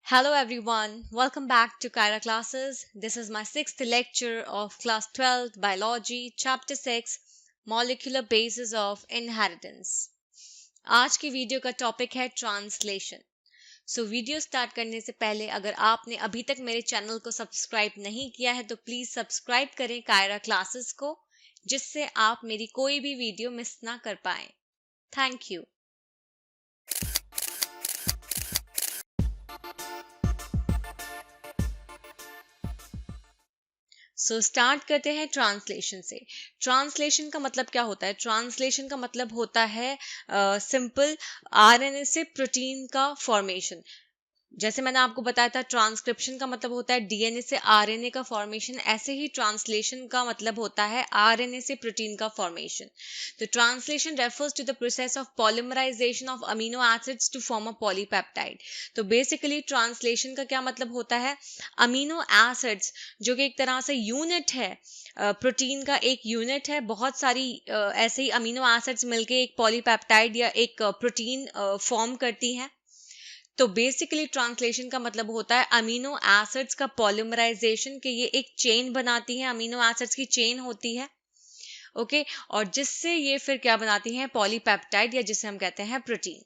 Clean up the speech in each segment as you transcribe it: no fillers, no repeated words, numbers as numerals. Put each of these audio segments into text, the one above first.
Hello everyone, welcome back to Kyra classes. This is my sixth lecture of class 12 biology chapter 6 molecular basis of inheritance. आज की video का topic है translation. Video start करने से पहले अगर आपने अभी तक मेरे चैनल को सब्सक्राइब नहीं किया है तो प्लीज सब्सक्राइब करें कायरा क्लासेस को, जिससे आप मेरी कोई भी वीडियो मिस ना कर पाए. Thank you. स्टार्ट करते हैं ट्रांसलेशन से. ट्रांसलेशन का मतलब क्या होता है? ट्रांसलेशन का मतलब होता है सिंपल आरएनए से प्रोटीन का फॉर्मेशन. जैसे मैंने आपको बताया था ट्रांसक्रिप्शन का मतलब होता है डीएनए से आरएनए का फॉर्मेशन, ऐसे ही ट्रांसलेशन का मतलब होता है आरएनए से प्रोटीन का फॉर्मेशन. तो translation refers to the process of polymerization of amino acids to form a polypeptide. तो बेसिकली ट्रांसलेशन का क्या मतलब होता है? अमीनो एसिड्स जो कि एक तरह से यूनिट है, प्रोटीन का एक यूनिट है, बहुत सारी ऐसे ही अमीनो एसिड्स मिलके एक पॉलीपेप्टाइड या एक प्रोटीन फॉर्म करती हैं. तो बेसिकली ट्रांसलेशन का मतलब होता है अमीनो एसिड्स का पॉलीमराइजेशन, के ये एक चेन बनाती है, अमीनो एसिड्स की चेन होती है. ओके और जिससे ये फिर क्या बनाती हैं? पॉलीपेप्टाइड, या जिसे हम कहते हैं protein.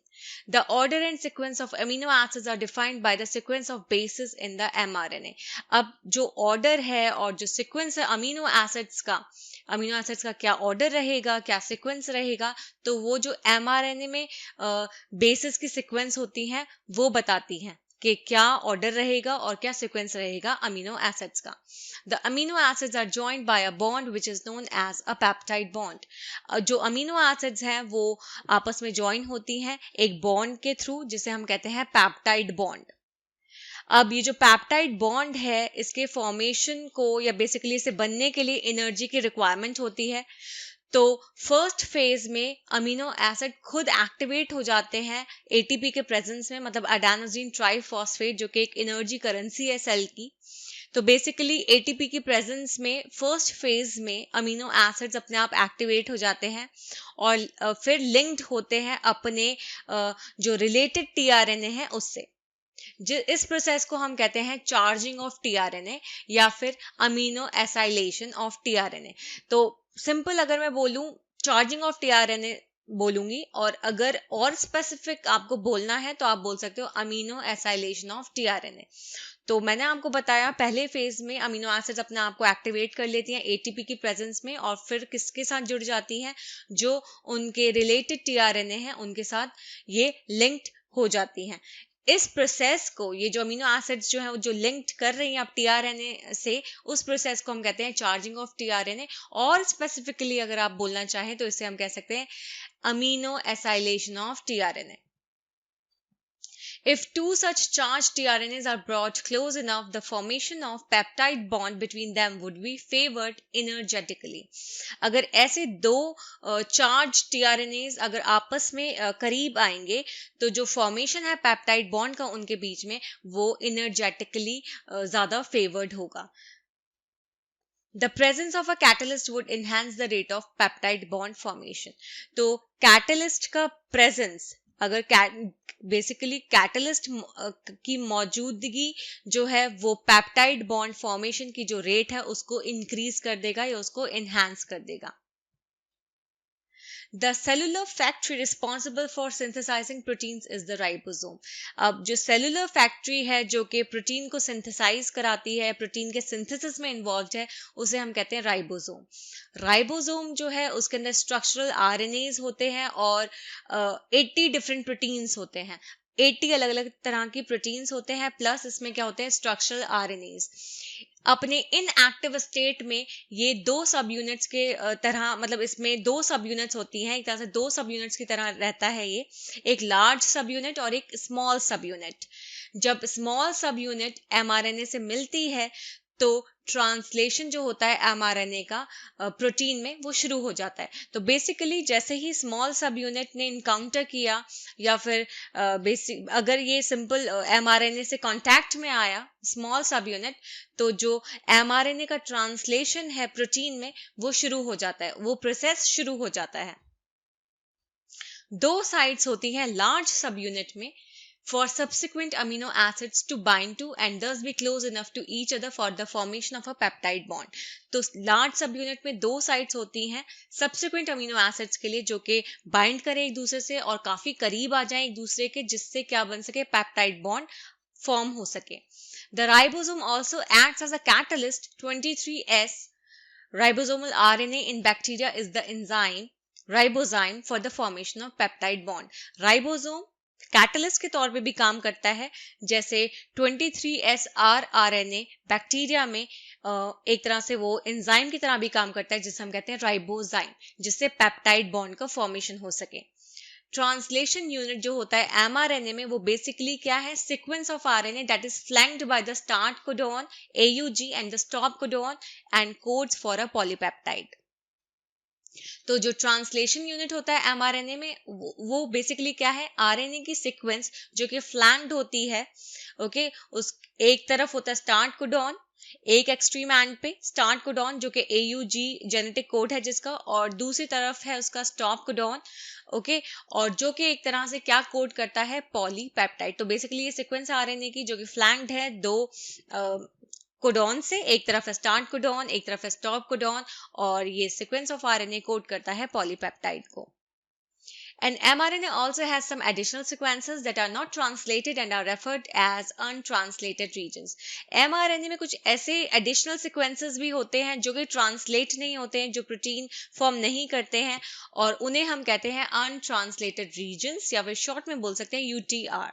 The order and sequence of amino acids are defined by the sequence of bases in the mRNA. अब जो ऑर्डर है और जो सीक्वेंस है अमीनो एसिड्स का क्या ऑर्डर रहेगा, क्या सीक्वेंस रहेगा, तो वो जो mRNA में बेसिस की सीक्वेंस होती हैं वो बताती हैं कि क्या ऑर्डर रहेगा और क्या सीक्वेंस रहेगा अमीनो एसिड्स का. The amino acids are joined by a bond which is known as a peptide bond. जो अमीनो एसिड्स हैं वो आपस में ज्वाइन होती हैं एक बॉन्ड के थ्रू, जिसे हम कहते हैं पेप्टाइड बॉन्ड. अब ये जो पेप्टाइड बॉन्ड है, इसके फॉर्मेशन को या बेसिकली इसे बनने के लिए एनर्जी की रिक्वायरमेंट होती है. तो फर्स्ट फेज में अमीनो एसिड खुद एक्टिवेट हो जाते हैं एटीपी के प्रेजेंस में, मतलब एडेनोसिन ट्राइफॉस्फेट, जो कि एक एनर्जी करेंसी है सेल की. तो बेसिकली एटीपी की प्रेजेंस में फर्स्ट फेज में अमीनो एसिड्स अपने आप एक्टिवेट हो जाते हैं और फिर लिंक्ड होते हैं अपने जो रिलेटेड टीआरएनए है उससे. इस प्रोसेस को हम कहते हैं चार्जिंग ऑफ टीआरएनए या फिर अमीनो एसाइलेशन ऑफ टीआरएनए. तो सिंपल अगर मैं बोलूं चार्जिंग ऑफ टीआरएनए बोलूंगी, और अगर और स्पेसिफिक आपको बोलना है तो आप बोल सकते हो अमीनो एसाइलेशन ऑफ टीआरएनए. तो मैंने आपको बताया पहले फेज में अमीनो एसिड्स अपने आप को एक्टिवेट कर लेती हैं एटीपी की प्रेजेंस में और फिर किसके साथ जुड़ जाती हैं? जो उनके रिलेटेड टीआरएनए हैं उनके साथ ये लिंक्ड हो जाती हैं. इस प्रोसेस को, ये जो अमीनो एसिड्स जो है जो लिंक्ड कर रही हैं आप टीआरएनए से, उस प्रोसेस को हम कहते हैं चार्जिंग ऑफ टीआरएनए. और स्पेसिफिकली अगर आप बोलना चाहें तो इसे हम कह सकते हैं amino acylation of tRNA. If two such charged tRNAs are brought close enough, the formation of peptide bond between them would be favored energetically. अगर ऐसे दो चार्ज tRNAs अगर आपस में करीब आएंगे तो जो फॉर्मेशन है पेप्टाइड बॉन्ड का उनके बीच में, वो एनर्जेटिकली ज्यादा फेवर्ड होगा. The presence of a catalyst would enhance the rate of peptide bond formation. तो कैटलिस्ट का प्रेजेंस, अगर बेसिकली कैटलिस्ट की मौजूदगी जो है वो पेप्टाइड बॉन्ड फॉर्मेशन की जो रेट है उसको इंक्रीज कर देगा या उसको एनहांस कर देगा. The cellular factory responsible for synthesizing proteins is the ribosome. अब जो सेलुलर फैक्ट्री है जो कि प्रोटीन को सिंथेसाइज कराती है, प्रोटीन के सिंथेसिस में इन्वॉल्व है, उसे हम कहते हैं राइबोसोम. राइबोसोम जो है उसके अंदर स्ट्रक्चरल आरएनएज होते हैं और 80 डिफरेंट प्रोटीन्स होते हैं. 80 अलग अलग तरह की प्रोटीन्स होते हैं, प्लस इसमें क्या होते हैं? Structural RNase. अपने इनएक्टिव स्टेट में ये दो सब यूनिट्स के तरह, मतलब इसमें दो सब यूनिट्स होती हैं, एक तरह से दो सब यूनिट्स की तरह रहता है ये, एक लार्ज सब यूनिट और एक स्मॉल सब यूनिट. जब स्मॉल सब यूनिट एमआरएनए से मिलती है तो ट्रांसलेशन जो होता है एमआरएनए का प्रोटीन में वो शुरू हो जाता है. तो बेसिकली जैसे ही स्मॉल सब यूनिट ने इनकाउंटर किया या फिर अगर ये सिंपल एमआरएनए से कांटेक्ट में आया स्मॉल सब यूनिट, तो जो एमआरएनए का ट्रांसलेशन है प्रोटीन में वो शुरू हो जाता है, वो प्रोसेस शुरू हो जाता है. दो साइड्स होती हैं लार्ज सब यूनिट में. for subsequent amino acids to bind to and thus be close enough to each other for the formation of a peptide bond. तो लार्ज सब यूनिट में दो साइड्स होती हैं सब्सिक्वेंट अमीनो एसिड्स के लिए, जो कि बाइंड करें एक दूसरे से और काफी करीब आ जाएं एक दूसरे के, जिससे क्या बन सके, पेप्टाइड बॉन्ड फॉर्म हो सके. The ribosome also acts as a catalyst. 23S ribosomal RNA in bacteria is the enzyme ribozyme for the formation of peptide bond. Ribosome catalyst के तौर पे भी काम करता है, जैसे 23S RNA बैक्टीरिया में एक तरह से वो एंजाइम की तरह भी काम करता है, जिसे हम कहते हैं राइबोजाइम, जिससे पेप्टाइड बॉन्ड का फॉर्मेशन हो सके. ट्रांसलेशन यूनिट जो होता है mRNA में, वो बेसिकली क्या है, sequence of RNA that is flanked by the start codon AUG and the stop codon and codes for a polypeptide. तो जो ट्रांसलेशन यूनिट होता है mRNA में, वो बेसिकली क्या है, आरएनए की सीक्वेंस जो कि फ्लैंक्ड होती है. ओके, उस एक तरफ होता है स्टार्ट कोडॉन, एक एक्सट्रीम एंड पे स्टार्ट कोडॉन जो कि AUG जेनेटिक कोड है जिसका, और दूसरी तरफ है उसका स्टॉप कोडॉन. ओके, और जो कि एक तरह से क्या कोड करता है, पॉलीपेप्टाइड. तो बेसिकली ये सीक्वेंस आरएनए की जो कि फ्लैंक्ड है दो कोडॉन से, एक तरफ है स्टार्ट कोडॉन, एक तरफ है स्टॉप कोडॉन, और ये सीक्वेंस ऑफ आरएनए कोड करता है पॉलीपेप्टाइड को. And mRNA also has some additional sequences that are not translated and are referred as untranslated regions. mRNA में कुछ ऐसे additional sequences भी होते हैं जो कि translate नहीं होते हैं, जो प्रोटीन फॉर्म नहीं करते हैं, और उन्हें हम कहते हैं untranslated regions, या फिर शॉर्ट में बोल सकते हैं UTR.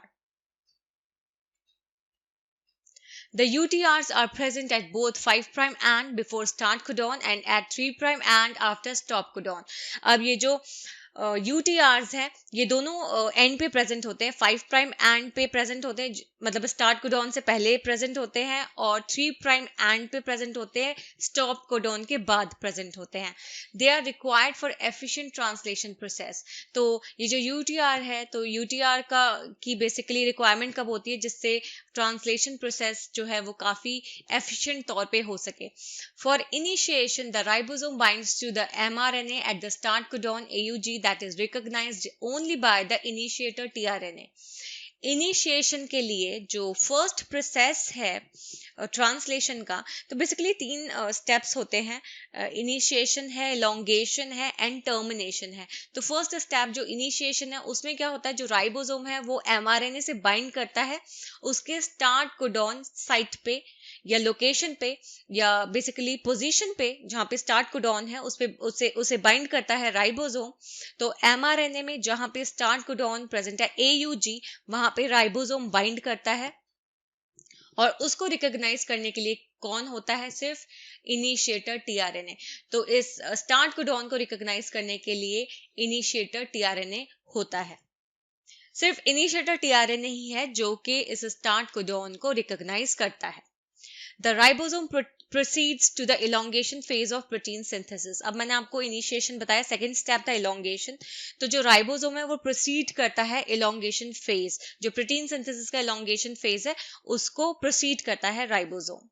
The UTRs are present at both 5' and before start codon and at 3' and after stop codon. अब ये जो UTRs हैं, ये दोनों एंड पे प्रेजेंट होते हैं. 5' एंड पे प्रेजेंट होते हैं, मतलब स्टार्ट कोडॉन से पहले प्रेजेंट होते हैं, और 3' एंड पे प्रेजेंट होते हैं, स्टॉप कोडॉन के बाद प्रेजेंट होते हैं. They are required for efficient translation process. तो ये जो UTR है, तो UTR की बेसिकली रिक्वायरमेंट कब होती है, जिससे ट्रांसलेशन प्रोसेस जो है वो काफी एफिशिएंट तौर पे हो सके. For initiation the ribosome binds to the mRNA at the start codon AUG that is recognized only by the initiator tRNA. Initiation के लिए जो फर्स्ट प्रोसेस है ट्रांसलेशन का, तो बेसिकली 3 स्टेप्स होते हैं. इनिशिएशन है, एलोंगेशन है एंड टर्मिनेशन है. तो फर्स्ट स्टेप जो इनिशिएशन है, उसमें क्या होता है, जो राइबोसोम है वो mRNA से बाइंड करता है उसके स्टार्ट कोडॉन साइट पे या लोकेशन पे, या बेसिकली पोजीशन पे जहां पे स्टार्ट कोडॉन है उस पे उसे बाइंड करता है राइबोसोम. तो mRNA में जहां पे स्टार्ट कोडॉन प्रेजेंट है AUG, वहां पे राइबोसोम बाइंड करता है, और उसको रिकॉग्नाइज करने के लिए कौन होता है, सिर्फ इनिशिएटर tRNA. तो इस स्टार्ट कोडॉन को रिकॉग्नाइज करने के लिए इनिशिएटर tRNA होता है. सिर्फ इनिशिएटर tRNA ही है जो कि इस स्टार्ट कोडॉन को रिकॉग्नाइज करता है. The ribosome proceeds to the elongation phase of protein synthesis. अब मैंने आपको इनिशिएशन बताया, सेकेंड स्टेप था elongation. तो जो राइबोसोम है वो प्रोसीड करता है elongation phase, जो प्रोटीन सिंथेसिस का elongation phase है उसको प्रोसीड करता है ribosome.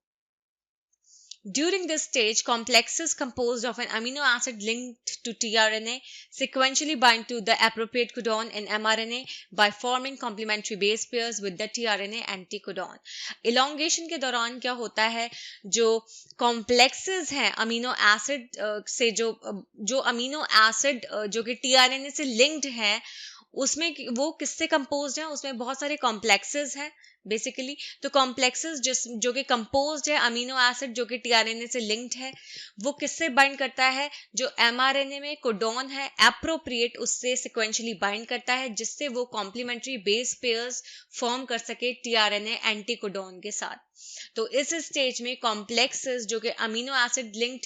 During this stage, complexes composed of an amino acid linked to tRNA sequentially bind to the appropriate codon in mRNA by forming complementary base pairs with the tRNA anticodon. Elongation के दौरान क्या होता है, जो complexes हैं amino acid से, जो amino acid जो कि tRNA से लिंक्ड है, उसमें वो किससे कंपोज्ड है, उसमें बहुत सारे कॉम्प्लेक्सेस हैं बेसिकली. तो कॉम्प्लेक्सेस जो कि कंपोज्ड है अमीनो एसिड जो कि tRNA से लिंक्ड है, वो किससे बाइंड करता है, जो mRNA में कोडॉन है एप्रोप्रिएट उससे सिक्वेंशली बाइंड करता है, जिससे वो कॉम्प्लीमेंट्री बेस पेयर्स फॉर्म कर सके tRNA एंटीकोडॉन के साथ. तो इस स्टेज में कॉम्प्लेक्सेस जो कि अमीनो एसिड लिंक्ड,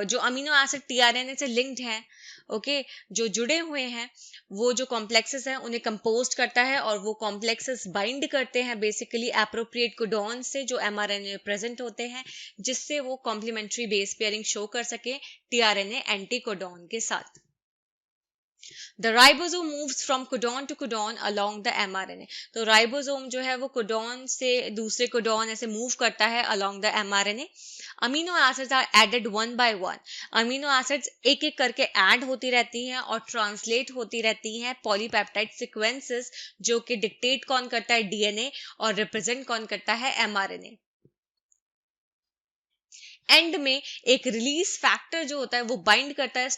जो अमीनो एसिड tRNA से लिंक्ड है, ओके, जो जुड़े हुए हैं, वो जो कॉम्प्लेक्सेस हैं उन्हें कंपोज करता है, और वो कॉम्प्लेक्सेस बाइंड करते हैं बेसिकली एप्रोप्रिएट कोडॉन से जो mRNA में प्रेजेंट होते हैं, जिससे वो कॉम्प्लीमेंट्री बेस पेयरिंग शो कर सके tRNA एंटीकोडॉन के साथ. The ribosome moves from codon to codon along the mRNA। तो राइबोसोम जो है वो कोडॉन से दूसरे कोडॉन ऐसे मूव करता है along the mRNA। Amino acids are added one by one. Amino acids एक एक करके ऐड होती रहती हैं और ट्रांसलेट होती रहती हैं पॉलीपेप्टाइड सीक्वेंसेस, जो कि डिक्टेट कौन करता है, डीएनए, और रिप्रेजेंट कौन करता है, mRNA। एंड में एक रिलीज फैक्टर जो होता है वो बाइंड करता है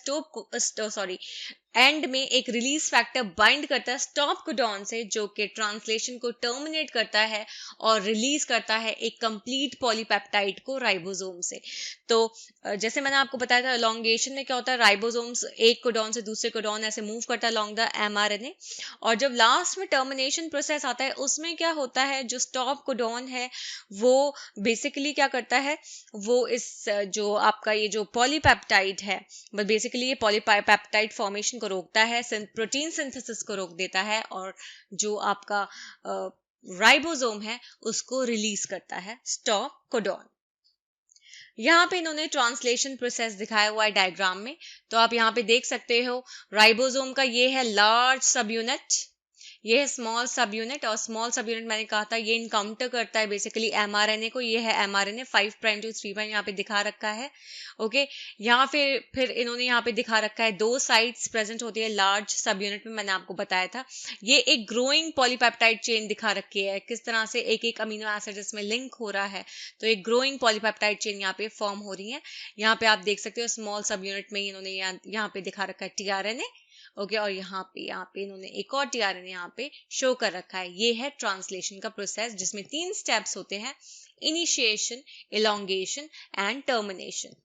एंड में एक रिलीज फैक्टर बाइंड करता है स्टॉप कोडॉन से, जो कि ट्रांसलेशन को टर्मिनेट करता है और रिलीज करता है एक कंप्लीट पॉलीपेप्टाइड को राइबोसोम से। तो जैसे मैंने आपको बताया था, एलोंगेशन में क्या होता है, राइबोसोम्स एक कोडॉन से दूसरे कोडॉन ऐसे मूव करता है अलोंग द mRNA, और जब लास्ट में टर्मिनेशन प्रोसेस आता है उसमें क्या होता है, जो स्टॉप कोडॉन है वो बेसिकली क्या करता है, वो इस जो आपका ये जो पॉलीपेप्टाइड है, बट बेसिकली ये पॉलीपेप्टाइड फॉर्मेशन को रोकता है, प्रोटीन सिंथेसिस को रोक देता है, और जो आपका राइबोसोम है उसको रिलीज करता है स्टॉप कोडॉन। यहाँ पे इन्होंने ट्रांसलेशन प्रोसेस दिखाया हुआ है डायग्राम में, तो आप यहाँ पे देख सकते हो राइबोसोम का ये है लार्ज सब यूनिट, ये है स्मॉल सब यूनिट, और स्मॉल सब यूनिट मैंने कहा था ये इनकाउंटर करता है बेसिकली mRNA को। ये है mRNA 5 प्राइम टू 3 प्राइम यहाँ पे दिखा रखा है। ओके, यहाँ फिर इन्होंने यहाँ पे दिखा रखा है 2 साइट्स प्रेजेंट होती है लार्ज सब यूनिट में, मैंने आपको बताया था। ये एक ग्रोइंग पॉलीपेप्टाइड चेन दिखा रखी है, किस तरह से एक एक अमीनो एसिड इसमें लिंक हो रहा है, तो एक ग्रोइंग पॉलीपेप्टाइड चेन यहाँ पे फॉर्म हो रही है। यहाँ पे आप देख सकते हो स्मॉल सब यूनिट में इन्होंने यहाँ पे दिखा रखा है tRNA। ओके, और यहाँ पे इन्होंने एक और tRNA यहाँ पे शो कर रखा है। ये है ट्रांसलेशन का प्रोसेस, जिसमें 3 स्टेप्स होते हैं, initiation, elongation and termination.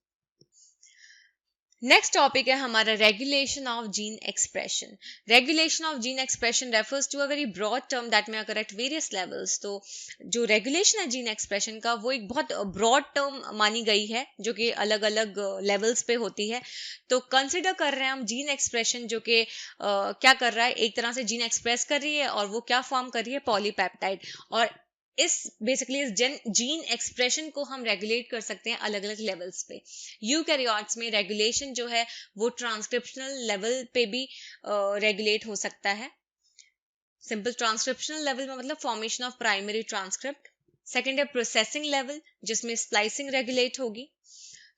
Next topic है हमारा regulation of gene expression. Regulation of gene expression refers to a very broad term that में अकर एट वेरियस लेवल्स। तो जो रेगुलेशन है जीन एक्सप्रेशन का वो एक बहुत ब्रॉड टर्म मानी गई है, जो कि अलग अलग लेवल्स पे होती है। तो कंसिडर कर रहे हैं हम जीन एक्सप्रेशन, जो कि क्या कर रहा है, एक तरह से जीन एक्सप्रेस कर रही है और वो क्या फॉर्म कर रही है, पॉलीपेप्टाइड। और इस जीन एक्सप्रेशन को हम रेगुलेट कर सकते हैं अलग अलग लेवल्स पे। यूकैरियोट्स में रेगुलेशन जो है वो ट्रांसक्रिप्शनल लेवल पे भी रेगुलेट हो सकता है। सिंपल ट्रांसक्रिप्शनल लेवल में मतलब formation of primary transcript. Second है प्रोसेसिंग लेवल, जिसमें स्प्लाइसिंग रेगुलेट होगी।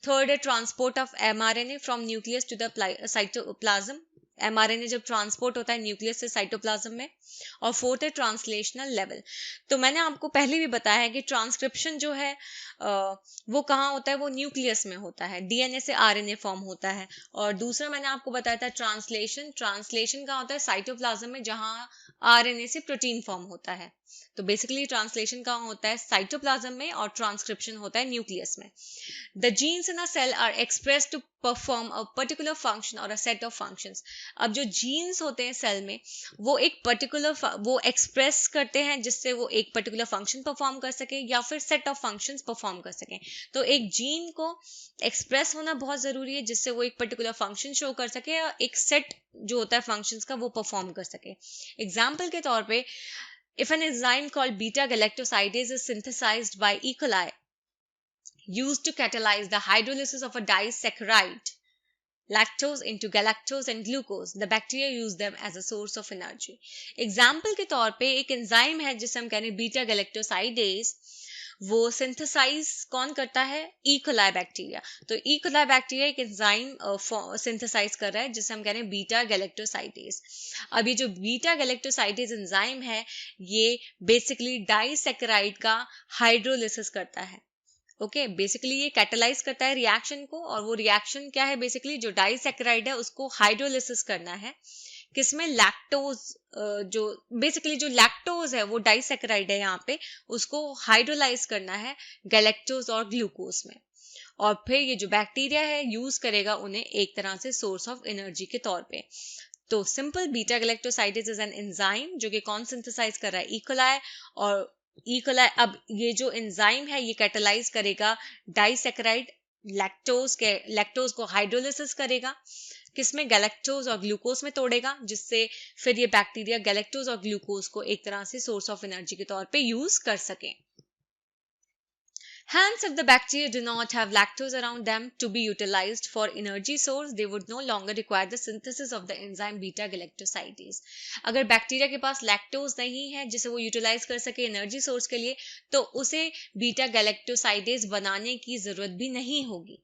थर्ड है transport of mRNA from nucleus to the cytoplasm. mRNA जब ट्रांसपोर्ट होता है न्यूक्लियस से साइटोप्लाज्म में। और फोर्थ है ट्रांसलेशनल लेवल। तो मैंने आपको पहले भी बताया है कि ट्रांसक्रिप्शन जो है वो कहाँ होता है, वो न्यूक्लियस में होता है, डीएनए से आरएनए फॉर्म होता है। और दूसरा मैंने आपको बताया था ट्रांसलेशन कहाँ होता है, साइटोप्लाज्म में, जहाँ आरएनए से प्रोटीन फॉर्म होता है। तो बेसिकली ट्रांसलेशन कहाँ होता है, साइटोप्लाज्म में, और ट्रांसक्रिप्शन होता है न्यूक्लियस में। The genes in a cell are expressed to perform a particular function or a set of functions। अब जो जीन्स होते हैं सेल में वो एक पर्टिकुलर वो एक्सप्रेस करते हैं जिससे वो एक पर्टिकुलर फंक्शन परफॉर्म कर सके या फिर सेट ऑफ फंक्शंस परफॉर्म कर सकें। तो एक जीन को एक्सप्रेस होना बहुत जरूरी है जिससे वो एक पर्टिकुलर फंक्शन शो कर सके और एक सेट जो होता है फंक्शंस का वो परफॉर्म कर सके। एग्जाम्पल के तौर पे, if an enzyme called beta galactosidase is synthesized by E. coli used to catalyze the hydrolysis of a disaccharide lactose into galactose and glucose, the bacteria use them as a source of energy। Example के तौर पे एक enzyme है जिसे हम कह रहे हैं बीटा गैलेक्टोसाइडेज, वो सिंथेसाइज कौन करता है, ई कोलाई बैक्टीरिया। तो ई कोलाई बैक्टीरिया एक एंजाइम सिंथेसाइज कर रहा है जिसे हम कह रहे हैं बीटा गैलेक्टोसाइडेज। अब ये जो बीटा गैलेक्टोसाइडेज एंजाइम है ये बेसिकली डाइसैकेराइड का हाइड्रोलिसिस करता है। ओके, बेसिकली ये कैटलाइज करता है रिएक्शन को, और वो रिएक्शन क्या है, बेसिकली जो डाइसैकेराइड है उसको हाइड्रोलिसिस करना है, किसमें, लैक्टोज, जो बेसिकली जो लैक्टोज है वो डाइसैकेराइड है यहाँ पे, उसको हाइड्रोलाइज करना है गैलेक्टोज और ग्लूकोज में। और फिर ये जो बैक्टीरिया है यूज करेगा उन्हें एक तरह से सोर्स ऑफ एनर्जी के तौर पे। तो simple beta galactosidase is an enzyme जो कि कौन सिंथेसाइज कर रहा है, ई कोलाई। और ई कोलाई, अब ये जो एंजाइम है ये कैटलाइज करेगा डाइसैकेराइड लैक्टोज को हाइड्रोलिसिस करेगा, किसमें, गैलेक्टोज और ग्लूकोज में तोड़ेगा, जिससे फिर ये बैक्टीरिया गैलेक्टोज और ग्लूकोज को एक तरह से सोर्स ऑफ एनर्जी के तौर पे यूज कर सके। Hence, if the bacteria do not have lactose around them to be utilized for energy source, they would no longer require the synthesis of the enzyme beta galactosidase. अगर bacteria के पास lactose नहीं है जिसे वो utilise कर सके energy source के लिए, तो उसे बीटा गैलेक्टोसाइडेज बनाने की जरूरत भी नहीं होगी.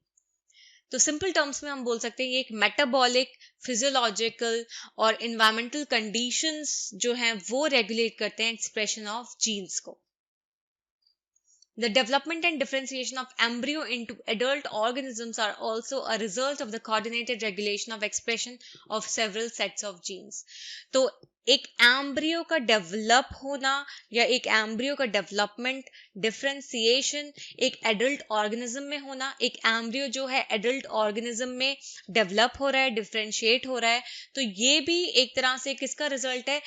तो सिंपल टर्म्स में हम बोल सकते हैं ये एक मेटाबॉलिक, फिजियोलॉजिकल और इन्वायरमेंटल कंडीशंस जो हैं वो रेगुलेट करते हैं एक्सप्रेशन ऑफ जीन्स को. The development and differentiation of embryo into adult organisms are also a result of the coordinated regulation of expression of several sets of genes. तो एक embryo का develop होना या एक एम्ब्रियो का डेवलपमेंट, डिफरेंशिएशन एक adult organism में होना, एक एम्ब्रियो जो है एडल्ट ऑर्गेनिज्म में डेवलप हो रहा है, डिफरेंशिएट हो रहा है, तो ये भी एक तरह से किसका रिजल्ट है?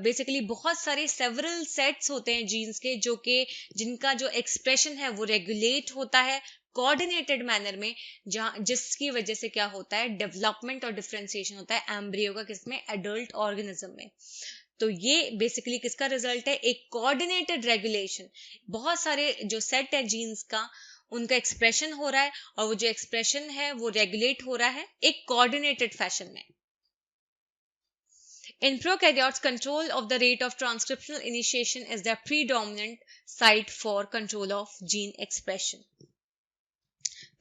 बेसिकली बहुत सारे सेवरल सेट्स होते हैं जीन्स के जो कि जिनका जो एक्सप्रेशन है वो रेगुलेट होता है कोऑर्डिनेटेड मैनर में, जहां जिसकी वजह से क्या होता है? डेवलपमेंट और डिफरेंशिएशन होता है एम्ब्रियो का किसमें? एडल्ट ऑर्गेनिज्म में. तो ये बेसिकली किसका रिजल्ट है? एक कोऑर्डिनेटेड रेगुलेशन. बहुत सारे जो सेट है जीन्स का उनका एक्सप्रेशन हो रहा है और वो जो एक्सप्रेशन है वो रेगुलेट हो रहा है एक कोऑर्डिनेटेड फैशन में. In prokaryotes, control of the rate of transcriptional initiation is the predominant site for control of gene expression.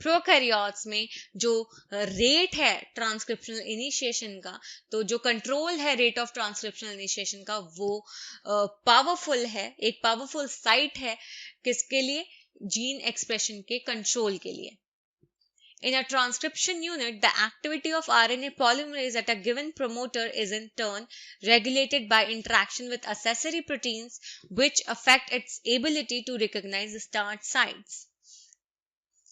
Prokaryotes में जो रेट है ट्रांसक्रिप्शनल इनिशिएशन का, तो जो कंट्रोल है रेट ऑफ ट्रांसक्रिप्शनल इनिशिएशन का वो पावरफुल है, एक पावरफुल साइट है किसके लिए? जीन एक्सप्रेशन के कंट्रोल के लिए. In a transcription unit, the activity of RNA polymerase at a given promoter is in turn regulated by interaction with accessory proteins which affect its ability to recognize the start sites.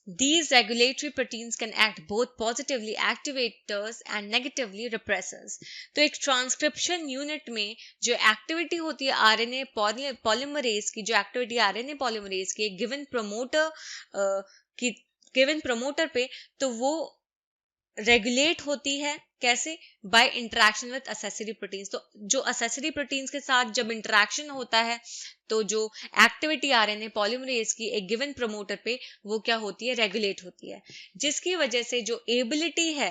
These regulatory proteins can act both positively activators and negatively repressors. तो एक transcription unit में जो activity होती है RNA polymerase की, जो activity RNA polymerase की given promoter पे, तो वो रेगुलेट होती है कैसे? By interaction with accessory proteins. तो जो असेसरी प्रोटीन्स के साथ जब इंटरेक्शन होता है तो जो एक्टिविटी आरएनए पॉलीमरेज की एक गिवन प्रमोटर पे वो क्या होती है? रेगुलेट होती है, जिसकी वजह से जो एबिलिटी है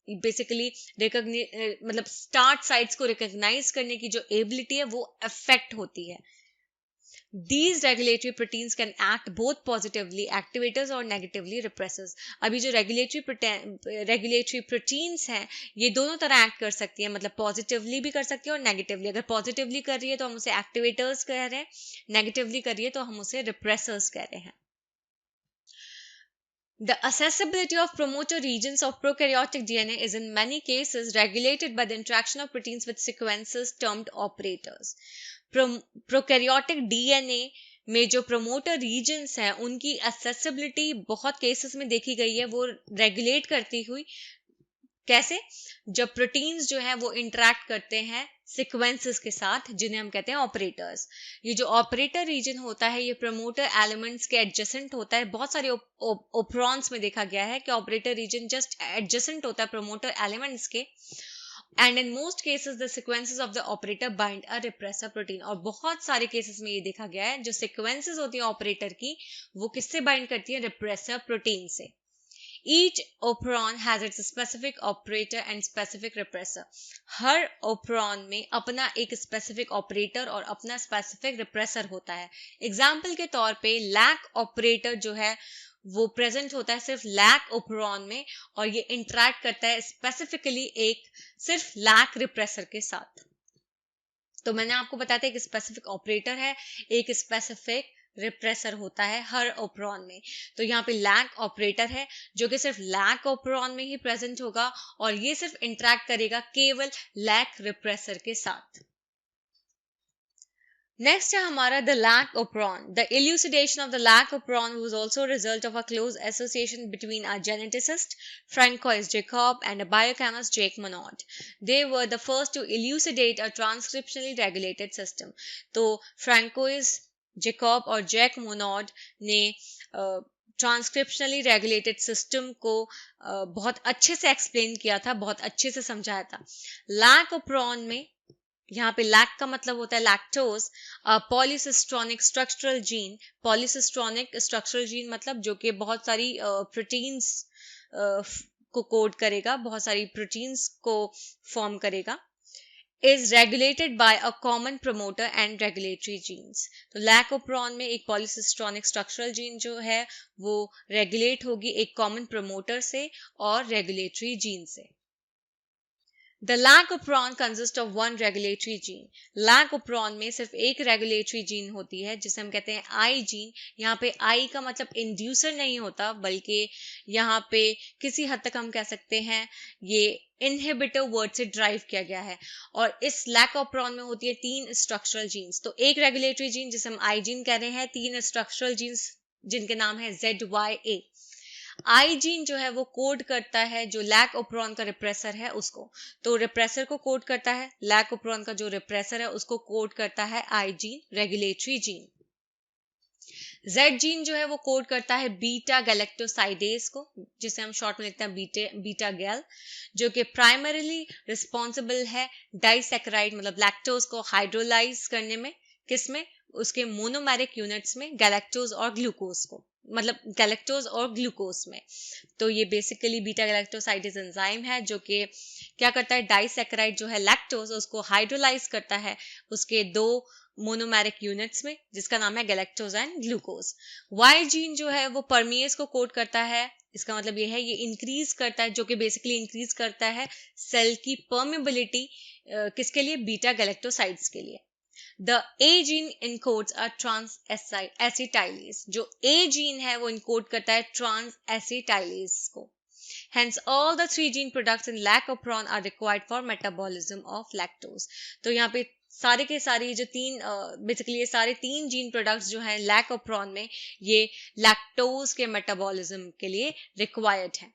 बेसिकली मतलब स्टार्ट साइट्स को रिकॉग्नाइज करने की जो एबिलिटी है वो अफेक्ट होती है. These regulatory proteins can act both positively activators और negatively repressors. अभी जो regulatory proteins हैं ये दोनों तरह एक्ट कर सकती है, मतलब पॉजिटिवली भी कर सकती है और नेगेटिवली. अगर पॉजिटिवली कर रही है तो हम उसे एक्टिवेटर्स कह रहे हैं, नेगेटिवली कर रही है तो हम उसे रिप्रेसर्स कह रहे हैं. The accessibility of promoter regions of prokaryotic DNA is in many cases regulated by the interaction of proteins with sequences termed operators. Prokaryotic DNA में जो प्रोमोटर रीजन्स हैं उनकी एक्सेसिबिलिटी बहुत केसेस में देखी गई है, वो रेगुलेट करती हुई. कैसे? जब प्रोटीन्स जो हैं वो इंटरेक्ट करते हैं सीक्वेंसेस के साथ जिन्हें हम कहते हैं ऑपरेटर्स. ये जो ऑपरेटर रीजन होता है ये प्रोमोटर एलिमेंट्स के एडजेसेंट होता है. बहुत सारे ओप्रॉन्स में देखा गया है कि ऑपरेटर रीजन जस्ट एडजेसेंट होता है प्रोमोटर एलिमेंट्स के. And in most cases the sequences of the operator bind a repressor protein. और बहुत सारे केसेस में ये देखा गया है जो सीक्वेंसेस होती है ऑपरेटर की वो किससे बाइंड करती है? रिप्रेसर प्रोटीन से. Each operon has its specific operator and specific repressor. Her operon में अपना एक स्पेसिफिक ऑपरेटर और अपना स्पेसिफिक रिप्रेसर होता है. एग्जाम्पल के तौर पे लैक ऑपरेटर जो है वो प्रेजेंट होता है सिर्फ लैक ओपरॉन में और ये इंटरेक्ट करता है स्पेसिफिकली एक सिर्फ लैक रिप्रेसर के साथ. तो मैंने आपको बताया था एक स्पेसिफिक ऑपरेटर है, एक स्पेसिफिक रिप्रेसर होता है हर ओपरॉन में. तो यहाँ पे लैक ऑपरेटर है जो कि सिर्फ लैक ओपरॉन में ही प्रेजेंट होगा और ये सिर्फ इंटरेक्ट करेगा केवल लैक रिप्रेसर के साथ. Next है हमारा the lac operon. The elucidation of the lac operon was also a result of a close association between a geneticist, Francois Jacob, and a biochemist, Jacques Monod. They were the first to elucidate a transcriptionally regulated system. तो Francois Jacob और Jacques Monod ने transcriptionally regulated system को बहुत अच्छे से explain किया था, बहुत अच्छे से समझाया था. लैक ओपरॉन में यहाँ पे लैक का मतलब होता है lactose, polycistronic structural gene. Polycistronic structural gene मतलब जो कि बहुत सारी प्रोटीन्स को कोड करेगा, बहुत सारी प्रोटीन्स को फॉर्म करेगा। is regulated by a common promoter and regulatory genes। तो लैक ओप्रॉन में एक पॉलीसिस्ट्रॉनिक स्ट्रक्चरल जीन जो है वो रेगुलेट होगी एक कॉमन प्रमोटर से और रेगुलेटरी जीन से। The lac-operon consists of one regulatory gene। lac-operon में सिर्फ एक रेगुलेटरी जीन होती है जिसे हम कहते हैं आई जीन। यहाँ पे आई का मतलब इंड्यूसर नहीं होता, बल्कि यहाँ पे किसी हद तक हम कह सकते हैं ये इनहिबिटर वर्ड से ड्राइव किया गया है। और इस lac-operon में होती है 3 स्ट्रक्चरल जीन्स। तो एक रेगुलेटरी जीन जिसे हम आई जीन कह रहे हैं, 3 स्ट्रक्चरल जीन्स जिनके नाम है ZYA। आई जीन जो है वो कोड करता है जो लैक ओप्रॉन का रिप्रेसर है उसको। तो रिप्रेसर को कोड करता है, लैक ओप्रॉन का जो रिप्रेसर है उसको कोड करता है आई gene, regulatory gene. Z gene जो है वो कोड करता है बीटा गैलेक्टोसाइडेज को, जिसे हम शॉर्ट में लिखते हैं बीटा गैल, जो कि प्राइमरीली रिस्पॉन्सिबल है डाइसैकेराइड मतलब लैक्टोज को हाइड्रोलाइज करने में। किसमें? उसके मोनोमेरिक यूनिट्स में, गैलेक्टोज और ग्लूकोज को, मतलब गैलेक्टोज और ग्लूकोज में। तो ये बेसिकली बीटा गैलेक्टोसाइडेज एंजाइम है जो कि क्या करता है, डाइसैकेराइड जो है लैक्टोज उसको हाइड्रोलाइज करता है उसके 2 मोनोमेरिक यूनिट्स में, जिसका नाम है galactose and glucose. Y gene जो है वो परमिएज को कोड करता है। इसका मतलब ये है ये इंक्रीज करता है, जो कि बेसिकली इंक्रीज करता है सेल की परमेबिलिटी, किसके लिए? बीटा गैलेक्टोसाइड्स के लिए। The A gene encodes a trans-acetylase। जो A gene है वो इनकोड करता है trans-acetylase को। Hence, all the 3 gene products in lac-operon are required for metabolism of lactose। तो यहाँ पे सारे के सारे जो 3 बेसिकली ये सारे 3 जीन प्रोडक्ट्स जो हैं लैक-ओप्रॉन में, ये लैक्टोज के मेटाबॉलिज्म के लिए रिक्वायर्ड है।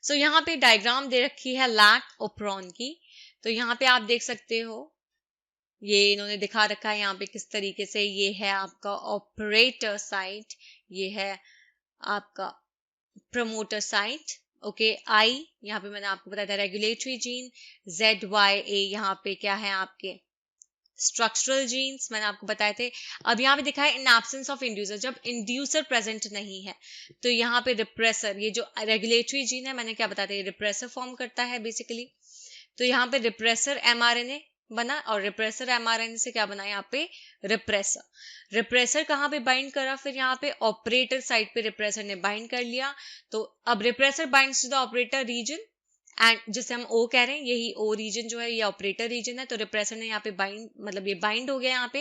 सो यहाँ पे डायग्राम दे रखी है लैक-ओप्रॉन की। तो यहाँ पे आप देख सकते हो, ये इन्होंने दिखा रखा है यहाँ पे किस तरीके से। ये है आपका ऑपरेटर साइट, ये है आपका प्रमोटर साइट। ओके, आई यहाँ पे मैंने आपको बताया था रेगुलेटरी जीन, ZYA यहाँ पे क्या है आपके स्ट्रक्चरल जीन्स मैंने आपको बताए थे। अब यहाँ पे दिखा है इन एब्सेंस ऑफ इंड्यूसर, जब इंड्यूसर प्रेजेंट नहीं है तो यहाँ पे रिप्रेसर, ये जो रेगुलेटरी जीन है मैंने क्या बताया था, ये रिप्रेसर फॉर्म करता है बेसिकली। तो यहाँ पे रिप्रेसर एमआरएनए बना और रिप्रेसर एमआरएनए से क्या बना यहाँ पे रिप्रेसर कहाँ पे बाइंड करा, फिर यहाँ पे ऑपरेटर साइट पे रिप्रेसर ने बाइंड कर लिया। तो अब repressor binds to the operator region and जिसे हम ओ कह रहे हैं, यही ओ रीजन जो है ये ऑपरेटर रीजन है। तो रिप्रेसर ने यहाँ पे बाइंड मतलब ये बाइंड हो गया यहाँ पे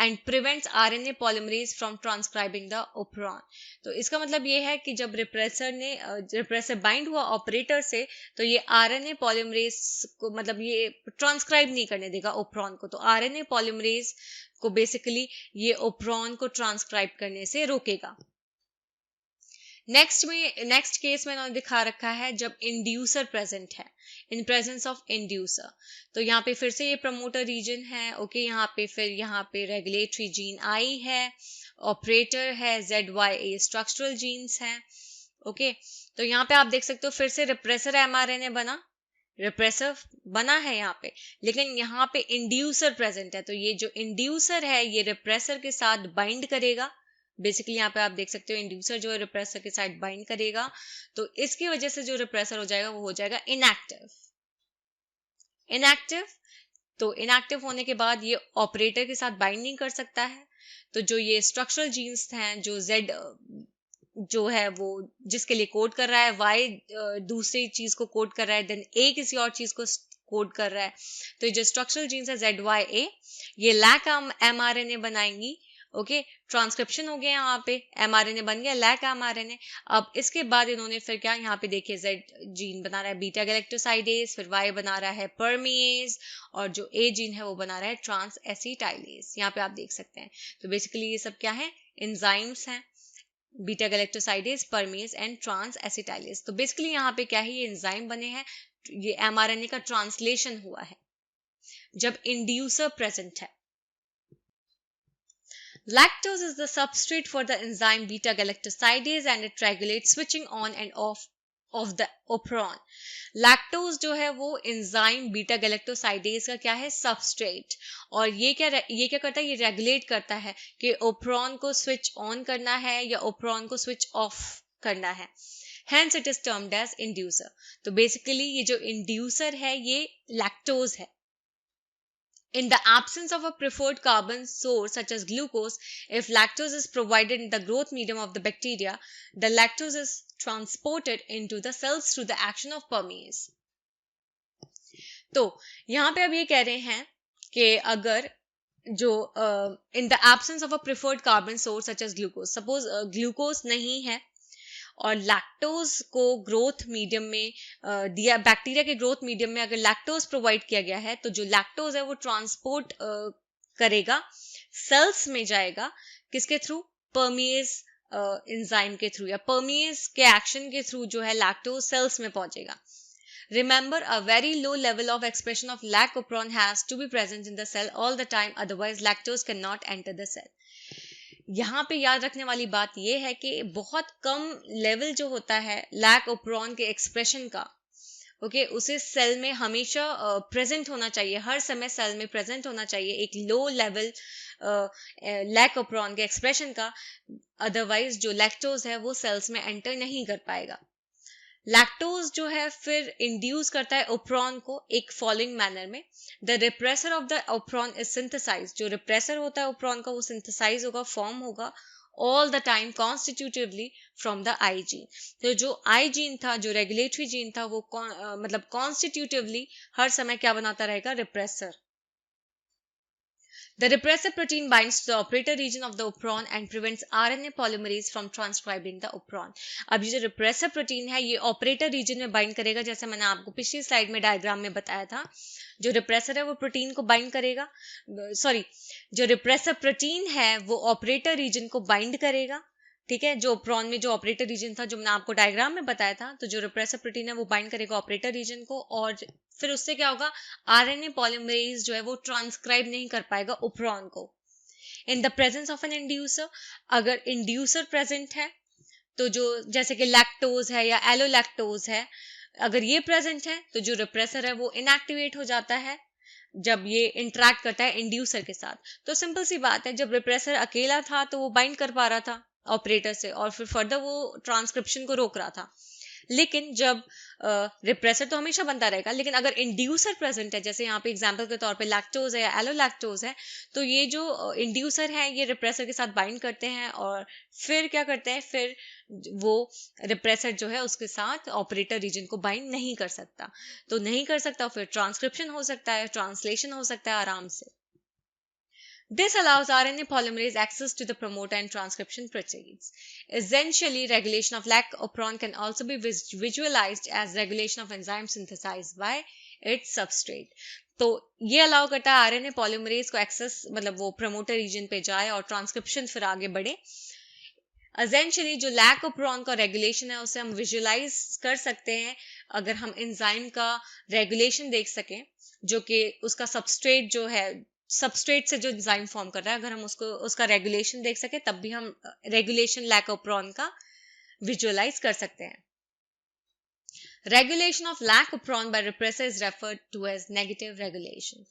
and prevents RNA polymerase from transcribing the operon. तो इसका मतलब ये है कि जब रिप्रेसर बाइंड हुआ ऑपरेटर से तो ये आरएनए पॉलीमरेज को मतलब ये ट्रांसक्राइब नहीं करने देगा ओप्रॉन को। तो आरएनए पॉलीमरेज को बेसिकली ये ओप्रॉन को ट्रांसक्राइब करने से रोकेगा। नेक्स्ट केस में इन्होंने दिखा रखा है जब इंड्यूसर प्रेजेंट है, इन प्रेजेंस ऑफ इंड्यूसर। तो यहाँ पे फिर से ये प्रमोटर रीजन है। ओके, यहाँ पे रेगुलेटरी जीन आई है, ऑपरेटर है ZYA, स्ट्रक्चरल जीन्स हैं। ओके, तो यहाँ पे आप देख सकते हो फिर से रिप्रेसर एमआरएनए रिप्रेसर बना है यहाँ पे, लेकिन यहाँ पे इंड्यूसर प्रेजेंट है। तो ये जो इंड्यूसर है ये रिप्रेसर के साथ बाइंड करेगा। बेसिकली यहाँ पे आप देख सकते हो इंड्यूसर जो है रिप्रेसर के साथ बाइंड करेगा। तो इसकी वजह से जो रिप्रेसर हो जाएगा वो हो जाएगा इनएक्टिव। तो इनएक्टिव होने के बाद ये ऑपरेटर के साथ बाइंड नहीं कर सकता है। तो जो ये स्ट्रक्चरल जीन्स हैं, जो Z जो है वो जिसके लिए कोड कर रहा है, Y दूसरी चीज को कोड कर रहा है, देन A किसी और चीज को कोड कर रहा है। तो ये जो स्ट्रक्चरल जीन्स है ZYA, ये लैक एमआरएनए बनाएंगी। ओके, ट्रांसक्रिप्शन हो गया यहाँ पे, एमआरएनए बन गया लैक एमआरएनए। अब इसके बाद इन्होंने फिर क्या यहाँ पे देखिए Z जीन बना रहा है बीटा गैलेक्टोसाइडेज, फिर Y बना रहा है परमिएज, और जो A जीन है वो बना रहा है ट्रांस एसिटाइलेज। यहाँ पे आप देख सकते हैं। तो बेसिकली ये सब क्या है, एंजाइम्स हैं, beta galactosidase, permease and trans acetylase. तो बेसिकली यहाँ पे क्या है, ये एंजाइम बने हैं, ये एमआरएनए का ट्रांसलेशन हुआ है जब इंड्यूसर प्रेजेंट है। Lactose is the substrate for the enzyme beta galactosidase and it regulates switching on and off off the operon. Lactose जो है वो एंजाइम बीटा गैलेक्टोसाइडेज का क्या है, सबस्ट्रेट। और ये क्या करता है, ये रेगुलेट करता है कि ओप्रोन को स्विच ऑन करना है या ओप्रोन को स्विच ऑफ करना है। Hence it is termed as inducer. तो बेसिकली ये जो इंड्यूसर है ये लैक्टोज है। In the absence of a preferred carbon source such as glucose, if lactose is provided in the growth medium of the bacteria, the lactose is transported into the cells through the action of permease. तो यहाँ पे अब ये कह रहे हैं कि अगर जो in the absence of a preferred carbon source such as glucose, suppose glucose नहीं है और लैक्टोज को ग्रोथ मीडियम में दिया, बैक्टीरिया के ग्रोथ मीडियम में अगर लैक्टोज प्रोवाइड किया गया है, तो जो लैक्टोज है वो ट्रांसपोर्ट करेगा, सेल्स में जाएगा, किसके थ्रू, परमिएज एंजाइम के थ्रू या परमिएज के एक्शन के थ्रू जो है लैक्टोज सेल्स में पहुंचेगा। Remember, a very low level of expression of lactopron has to be present in the cell all the time, otherwise lactose cannot enter the cell. यहाँ पे याद रखने वाली बात यह है कि बहुत कम लेवल जो होता है लैक्टोप्रोन के एक्सप्रेशन का, ओके, उसे सेल में हमेशा प्रेजेंट होना चाहिए, हर समय सेल में प्रेजेंट होना चाहिए एक लो लेवल लैक्टोप्रोन के एक्सप्रेशन का, अदरवाइज जो लैक्टोज है वो सेल्स में एंटर नहीं कर पाएगा। लैक्टोज जो है फिर इंड्यूस करता है ओप्रोन को एक फॉलोइंग मैनर में। The repressor of the operon is synthesise, जो रिप्रेसर होता है ओप्रोन का वो सिंथेसाइज होगा, फॉर्म होगा all the time constitutively from the I gene. तो जो आई जीन था, जो रेगुलेटरी जीन था, वो मतलब कॉन्स्टिट्यूटिवली हर समय क्या बनाता रहेगा, repressor. The repressor protein binds to the operator region of the operon and prevents RNA polymerase from transcribing the operon. अब ये जो repressor protein है ये operator region में bind करेगा, जैसे मैंने आपको पिछली स्लाइड में डायग्राम में बताया था। जो repressor है वो प्रोटीन को bind करेगा, जो repressor protein है वो operator region को bind करेगा, ठीक है। जो ओप्रोन में जो ऑपरेटर रीजन था, जो मैंने आपको डायग्राम में बताया था, तो जो रिप्रेसर प्रोटीन है वो बाइंड करेगा ऑपरेटर रीजन को, और फिर उससे क्या होगा, आरएनए पॉलीमरेज जो है वो ट्रांसक्राइब नहीं कर पाएगा ओप्रोन को। In the presence of an inducer, अगर इंड्यूसर प्रेजेंट है तो जो जैसे कि लैक्टोज है या एलोलैक्टोज है, अगर ये प्रेजेंट है तो जो रिप्रेसर है वो इनएक्टिवेट हो जाता है जब ये इंटरेक्ट करता है इंड्यूसर के साथ। तो सिंपल सी बात है, जब रिप्रेसर अकेला था तो वो बाइंड कर पा रहा था ऑपरेटर से और फिर फर्दर वो ट्रांसक्रिप्शन को रोक रहा था। लेकिन जब रिप्रेसर तो हमेशा बनता रहेगा, लेकिन अगर इंड्यूसर प्रेजेंट है, जैसे यहाँ पे एग्जांपल के तौर पे लैक्टोज है या एलोलैक्टोज है, तो ये जो इंड्यूसर है ये रिप्रेसर के साथ बाइंड करते हैं और फिर क्या करते हैं, फिर वो रिप्रेसर जो है उसके साथ ऑपरेटर रीजन को बाइंड नहीं कर सकता, तो नहीं कर सकता, फिर ट्रांसक्रिप्शन हो सकता है, ट्रांसलेशन हो सकता है आराम से। This allows RNA polymerase access to the promoter and transcription proteins. Essentially, regulation of lactopron can also be visualized as regulation of enzyme synthesized by its substrate. तो ये अलाउ करता है आरएनए पॉलीमरेज को एक्सेस, मतलब वो promoter reason पे जाए और ट्रांसक्रिप्शन फिर आगे बढ़े। एसेंशियली जो लैक्टोप्रोन का रेगुलेशन है उसे हम विजुलाइज कर सकते हैं अगर हम एंजाइम का रेगुलेशन देख सकें, जो कि उसका सबस्ट्रेट जो है, सबस्ट्रेट से जो एंजाइम फॉर्म कर रहा है, अगर हम उसका रेगुलेशन देख सके तब भी हम रेगुलेशन लैक्टोप्रोन का विजुअलाइज कर सकते हैं। Regulation of lac operon by repressor is referred to as negative regulation.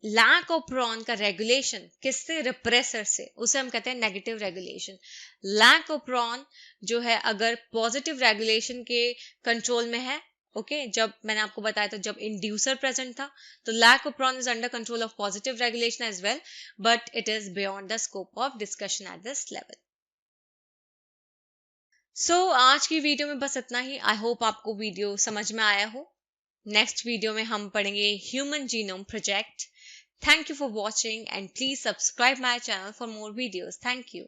Lac operon का रेगुलेशन किससे, रिप्रेसर से, उसे हम कहते हैं नेगेटिव रेगुलेशन। लैक्टोप्रोन जो है अगर पॉजिटिव रेगुलेशन के कंट्रोल में है, ओके, जब मैंने आपको बताया था जब इंड्यूसर प्रेजेंट था, तो lac operon is under control of positive regulation as well, but it is beyond the scope of discussion at this level. So आज की वीडियो में बस इतना ही। आई होप आपको वीडियो समझ में आया हो। नेक्स्ट वीडियो में हम पढ़ेंगे human genome project. Thank you for watching and please subscribe my channel for more videos. Thank you.